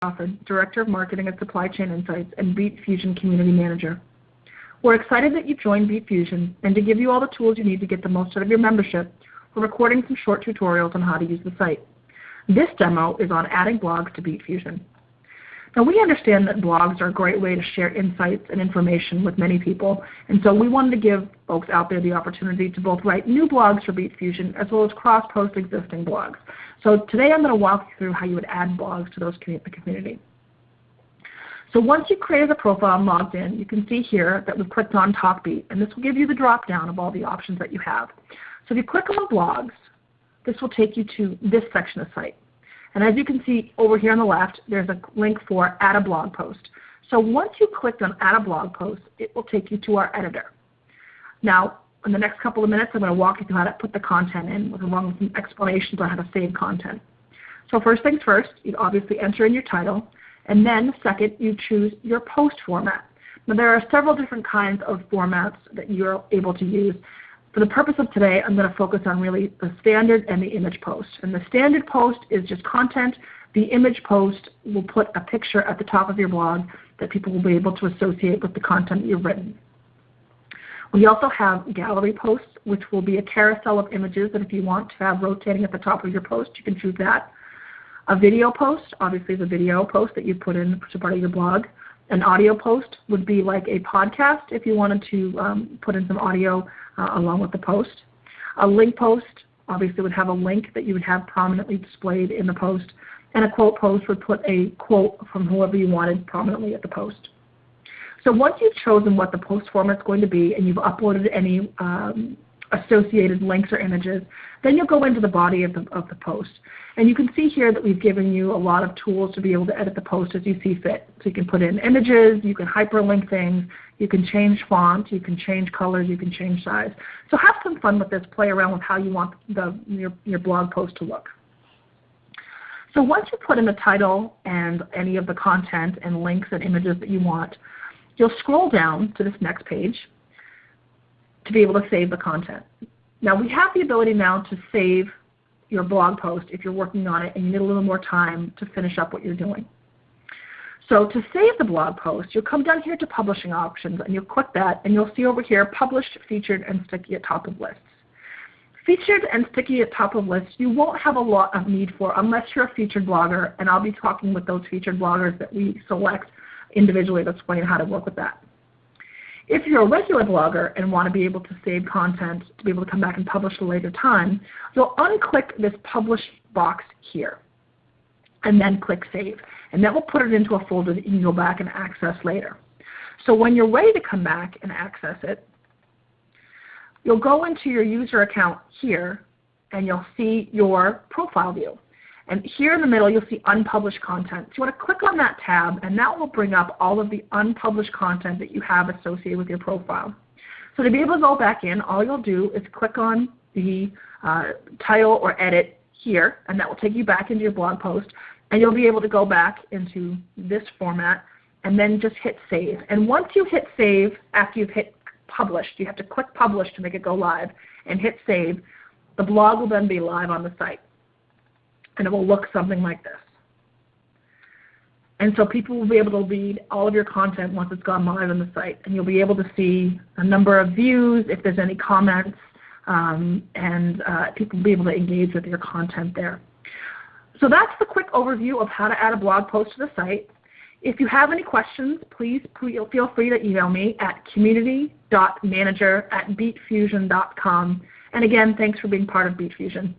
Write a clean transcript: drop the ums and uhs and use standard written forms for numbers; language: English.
Crawford, Director of Marketing and Supply Chain Insights and Beet Fusion Community Manager. We're excited that you joined Beet Fusion, and to give you all the tools you need to get the most out of your membership, we're recording some short tutorials on how to use the site. This demo is on adding blogs to Beet Fusion. Now, we understand that blogs are a great way to share insights and information with many people, and so we wanted to give folks out there the opportunity to both write new blogs for Beet Fusion as well as cross-post existing blogs. So today I'm going to walk you through how you would add blogs to the community. So once you've created a profile and logged in, you can see here that we've clicked on Talk Beet, and this will give you the drop-down of all the options that you have. So if you click on blogs, this will take you to this section of the site. And as you can see over here on the left, there's a link for Add a Blog Post. So once you clicked on Add a Blog Post, it will take you to our editor. Now, in the next couple of minutes, I'm going to walk you through how to put the content in, along with some explanations on how to save content. So first things first, you obviously enter in your title, and then second, you choose your post format. Now, there are several different kinds of formats that you're able to use. For the purpose of today, I'm going to focus on really the standard and the image post. And the standard post is just content. The image post will put a picture at the top of your blog that people will be able to associate with the content you've written. We also have gallery posts, which will be a carousel of images that if you want to have rotating at the top of your post, you can choose that. A video post, obviously, is a video post that you put in as part of your blog. An audio post would be like a podcast if you wanted to put in some audio along with the post. A link post obviously would have a link that you would have prominently displayed in the post. And a quote post would put a quote from whoever you wanted prominently at the post. So once you've chosen what the post format is going to be and you've uploaded any associated links or images, then you'll go into the body of the post. And you can see here that we've given you a lot of tools to be able to edit the post as you see fit. So you can put in images, you can hyperlink things, you can change font, you can change colors, you can change size. So have some fun with this, play around with how you want your blog post to look. So once you put in the title and any of the content and links and images that you want, you'll scroll down to this next page to be able to save the content. Now, we have the ability now to save your blog post if you're working on it and you need a little more time to finish up what you're doing. So to save the blog post, you'll come down here to Publishing Options, and you'll click that, and you'll see over here Published, Featured, and Sticky at top of lists. Featured and Sticky at top of lists, you won't have a lot of need for unless you're a featured blogger, and I'll be talking with those featured bloggers that we select individually to explain how to work with that. If you're a regular blogger and want to be able to save content to be able to come back and publish at a later time, you'll unclick this Publish box here and then click Save. And that will put it into a folder that you can go back and access later. So when you're ready to come back and access it, you'll go into your user account here and you'll see your profile view. And here in the middle, you'll see unpublished content. So you want to click on that tab, and that will bring up all of the unpublished content that you have associated with your profile. So to be able to go back in, all you'll do is click on the title or edit here, and that will take you back into your blog post. And you'll be able to go back into this format and then just hit Save. And once you hit Save, after you've hit Publish, you have to click Publish to make it go live, and hit Save. The blog will then be live on the site. And it will look something like this. And so people will be able to read all of your content once it's gone live on the site. And you'll be able to see a number of views, if there's any comments, and people will be able to engage with your content there. So that's the quick overview of how to add a blog post to the site. If you have any questions, please feel free to email me at community.manager@beetfusion.com. And again, thanks for being part of Beet Fusion.